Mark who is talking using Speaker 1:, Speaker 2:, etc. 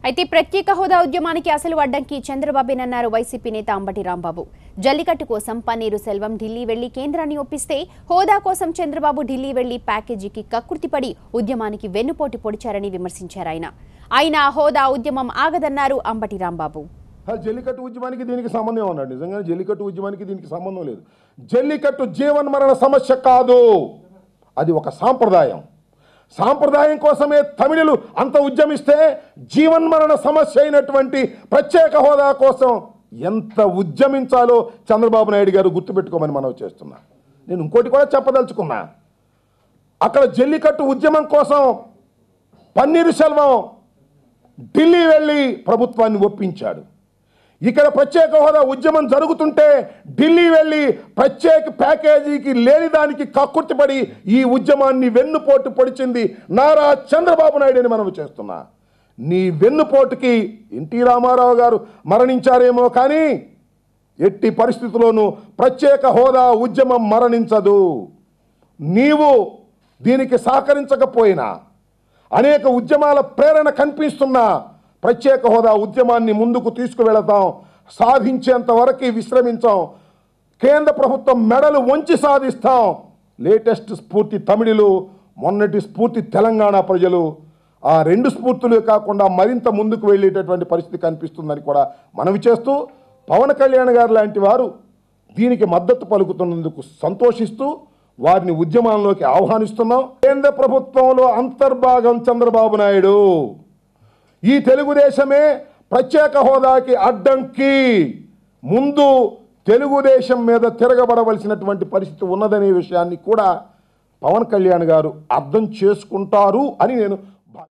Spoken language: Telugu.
Speaker 1: అయితే ప్రత్యేక హోదా ఉద్యమానికి అసలు అడ్డంకి చంద్రబాబేనన్నారు వైసీపీ నేత అంబటి రాంబాబు. జల్లికట్టు కోసం పన్నీరు సెల్వం ఢిల్లీ వెళ్లి కేంద్రాన్ని ఒప్పిస్తే హోదా కోసం చంద్రబాబు ఢిల్లీ వెళ్లి ప్యాకేజీకి కక్కుర్తిపడి ఉద్యమానికి వెన్నుపోటు పొడిచారని విమర్శించారు ఆయన హోదా ఉద్యమం ఆగదన్నారు అంబటి రాంబాబు.
Speaker 2: జల్లికట్టు ఉద్యమానికి దీనికి సంబంధం ఉన్నాడు. నిజంగా జల్లికట్టు ఉద్యమానికి దీనికి సంబంధం లేదు. జల్లికట్టు జీవన్మరణ సమస్య కాదు, అది ఒక సాంప్రదాయం. సాంప్రదాయం కోసమే తమిళులు అంత ఉద్యమిస్తే జీవన్మరణ సమస్య అయినటువంటి ప్రత్యేక హోదా కోసం ఎంత ఉద్యమించాలో చంద్రబాబు నాయుడు గారు గుర్తుపెట్టుకోమని మనం చేస్తున్నా. నేను ఇంకోటి కూడా చెప్పదలుచుకున్నా. అక్కడ జల్లికట్టు ఉద్యమం కోసం పన్నీరు సెల్వం ఢిల్లీ వెళ్ళి ప్రభుత్వాన్ని ఒప్పించాడు. ఇక్కడ ప్రత్యేక హోదా ఉద్యమం జరుగుతుంటే ఢిల్లీ వెళ్ళి ప్రత్యేక ప్యాకేజీకి లేని దానికి కక్కుర్తిపడి ఈ ఉద్యమాన్ని వెన్నుపోటు పొడిచింది నారా చంద్రబాబు నాయుడు అని మనం చేస్తున్నా. నీ వెన్నుపోటుకి ఎన్టీ రామారావు గారు మరణించారేమో కానీ ఎట్టి పరిస్థితుల్లోనూ ప్రత్యేక హోదా ఉద్యమం మరణించదు. నీవు దీనికి సహకరించకపోయినా అనేక ఉద్యమాల ప్రేరణ కనిపిస్తున్నా ప్రత్యేక హోదా ఉద్యమాన్ని ముందుకు తీసుకువెళతాం. సాధించేంత వరకు విశ్రమించాం. కేంద్ర ప్రభుత్వం మెడలు వంచి సాధిస్తాం. లేటెస్ట్ స్ఫూర్తి తమిళులు, మొన్నటి స్ఫూర్తి తెలంగాణ ప్రజలు. ఆ రెండు స్ఫూర్తులే కాకుండా మరింత ముందుకు వెళ్ళేటటువంటి పరిస్థితి కనిపిస్తుందని కూడా మనవి చేస్తూ పవన్ కళ్యాణ్ గారు లాంటి వారు దీనికి మద్దతు పలుకుతున్నందుకు సంతోషిస్తూ వారిని ఉద్యమాల్లోకి ఆహ్వానిస్తున్నాం. కేంద్ర ప్రభుత్వంలో అంతర్భాగం చంద్రబాబు నాయుడు. ఈ తెలుగుదేశమే ప్రత్యేక హోదాకి అడ్డంకి. ముందు తెలుగుదేశం మీద తిరగబడవలసినటువంటి పరిస్థితి ఉన్నదనే విషయాన్ని కూడా పవన్ కళ్యాణ్ గారు అర్థం చేసుకుంటారు అని నేను